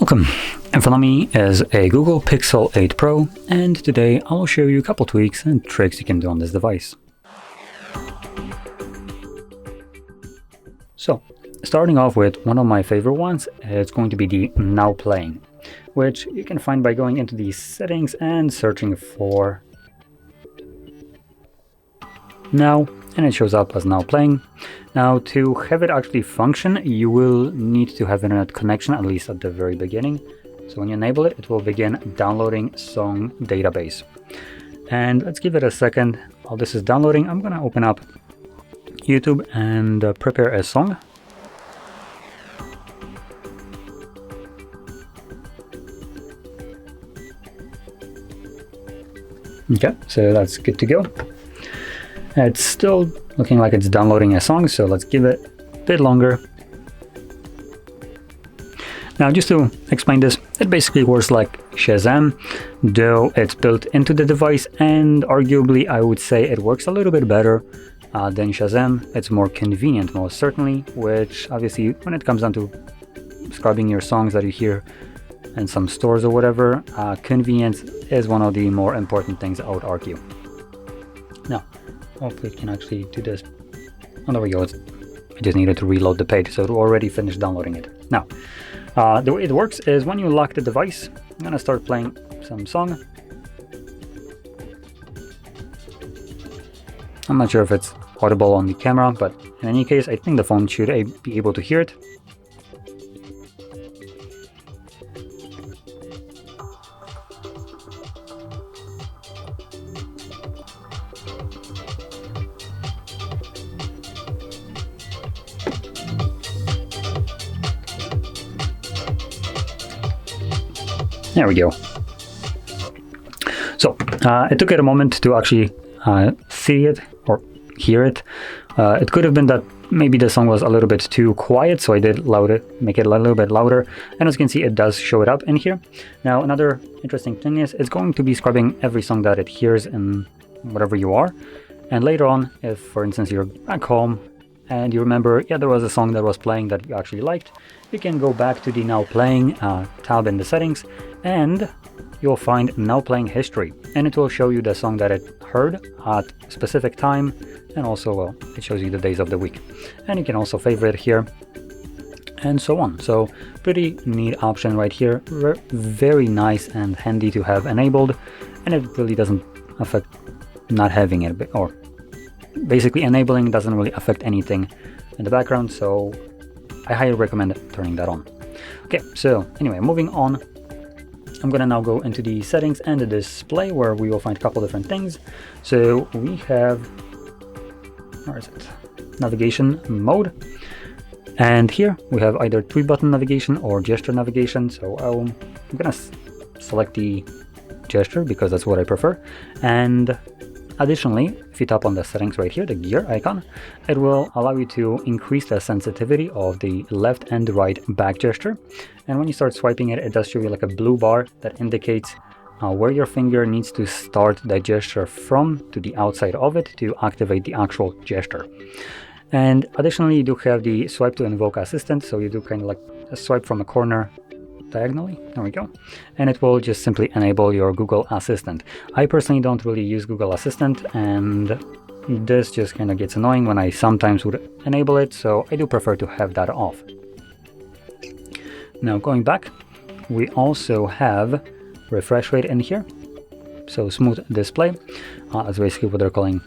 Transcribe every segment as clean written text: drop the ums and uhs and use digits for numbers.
Welcome. In front of me is a Google Pixel 8 Pro, and today I'll show you a couple tweaks and tricks you can do on this device. So, starting off with one of my favorite ones, it's going to be the Now Playing, which you can find by going into the settings and searching for Now, and it shows up as Now Playing. Now, to have it actually function, you will need to have internet connection, at least at the very beginning. So when you enable it, it will begin downloading song database. And let's give it a second. While this is downloading, I'm gonna open up YouTube and prepare a song. Okay, so that's good to go. It's still looking like it's downloading a song, so let's give it a bit longer. Now, just to explain this, it basically works like Shazam, though it's built into the device, and arguably I would say it works a little bit better than Shazam. It's more convenient, most certainly, which obviously when it comes down to describing your songs that you hear in some stores or whatever, convenience is one of the more important things, I would argue. Now, hopefully it can actually do this. Oh, there we go. I just needed to reload the page, so it already finished downloading it. Now, the way it works is when you lock the device, I'm gonna start playing some song. I'm not sure if it's audible on the camera, but in any case, I think the phone should be able to hear it. There we go. So it took it a moment to actually see it or hear it. It could have been that maybe the song was a little bit too quiet, so I did make it a little bit louder. And as you can see, it does show it up in here. Now, another interesting thing is it's going to be scrubbing every song that it hears in whatever you are. And later on, if for instance you're back home and you remember, yeah, there was a song that was playing that you actually liked, you can go back to the Now Playing tab in the settings, and you'll find Now Playing History, and it will show you the song that it heard at a specific time, and also, well, it shows you the days of the week. And you can also favorite here, and so on. So pretty neat option right here, very nice and handy to have enabled, and it really doesn't affect not having it, or basically enabling doesn't really affect anything in the background, so I highly recommend turning that on. Okay, so anyway, moving on, I'm gonna now go into the settings and the display, where we will find a couple different things. So we have, where is it? Navigation mode. And here we have either 3-button navigation or gesture navigation. So I'm gonna select the gesture because that's what I prefer. And additionally, if you tap on the settings right here, the gear icon, it will allow you to increase the sensitivity of the left and right back gesture. And when you start swiping it, it does show you like a blue bar that indicates where your finger needs to start the gesture from to the outside of it to activate the actual gesture. And additionally, you do have the swipe to invoke assistant, so you do kind of like a swipe from a corner diagonally, there we go, and it will just simply enable your Google Assistant. I personally don't really use Google Assistant, and this just kind of gets annoying when I sometimes would enable it, so I do prefer to have that off. Now going back, we also have refresh rate in here, so smooth display, that's basically what they're calling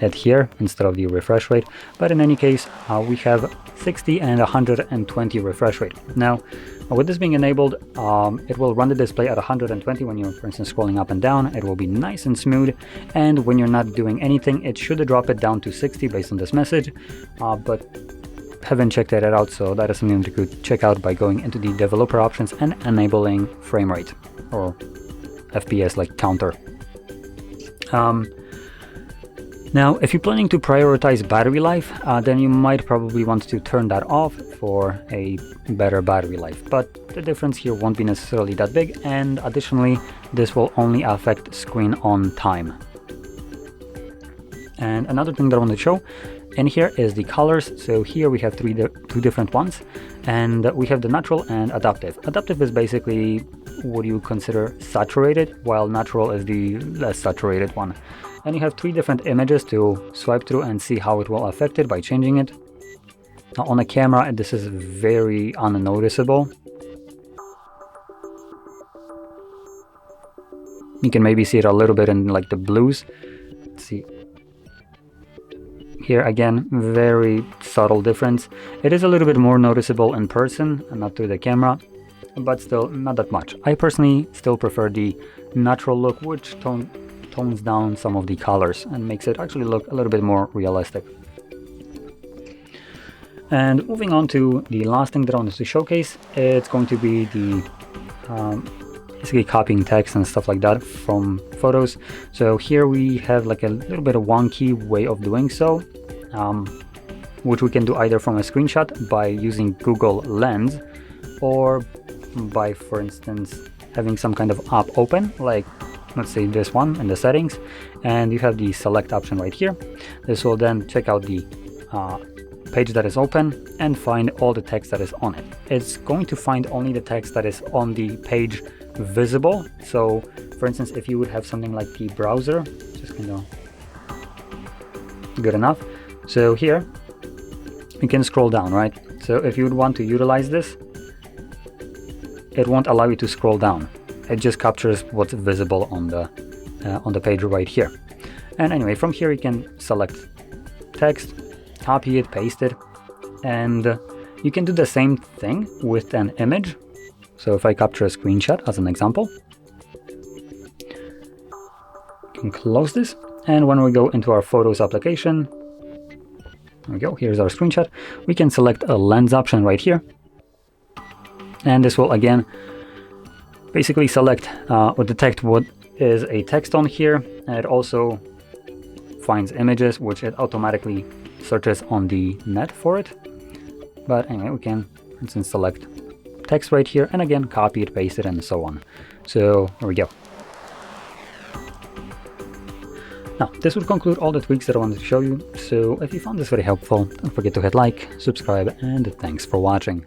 it here instead of the refresh rate. But in any case, we have 60 and 120 refresh rate. Now, with this being enabled, it will run the display at 120 when you're, for instance, scrolling up and down. It will be nice and smooth, and when you're not doing anything, it should drop it down to 60 based on this message, but haven't checked that out, so that is something you could check out by going into the developer options and enabling frame rate, or FPS like counter. Now, if you're planning to prioritize battery life, then you might probably want to turn that off for a better battery life. But the difference here won't be necessarily that big, and additionally, this will only affect screen on time. And another thing that I want to show And here is the colors. So here we have two different ones, and we have the natural and adaptive. Adaptive is basically what you consider saturated, while natural is the less saturated one. And you have 3 different images to swipe through and see how it will affect it by changing it. Now on a camera, this is very unnoticeable. You can maybe see it a little bit in like the blues. Let's see. Here again, very subtle difference. It is a little bit more noticeable in person and not through the camera, but still not that much. I personally still prefer the natural look, which tones down some of the colors and makes it actually look a little bit more realistic. And moving on to the last thing that I wanted to showcase, it's going to be the basically copying text and stuff like that from photos. So here we have like a little bit of wonky way of doing so, which we can do either from a screenshot by using Google Lens, or by, for instance, having some kind of app open, like let's say this one in the settings, and you have the select option right here. This will then check out the page that is open and find all the text that is on it. It's going to find only the text that is on the page visible. So for instance, if you would have something like the browser, just kind of good enough. So here you can scroll down, right? So if you would want to utilize this, it won't allow you to scroll down. It just captures what's visible on the page right here. And anyway, from here you can select text, copy it, paste it, and you can do the same thing with an image. So if I capture a screenshot as an example, you can close this, and when we go into our Photos application, there we go, here's our screenshot. We can select a lens option right here, and this will again basically select or detect what is a text on here, and it also finds images, which it automatically searches on the net for it. But anyway, we can, for instance, select text right here, and again copy it, paste it, and so on. So there we go. Now this would conclude all the tweaks that I wanted to show you. So if you found this very helpful, don't forget to hit like, subscribe, and thanks for watching.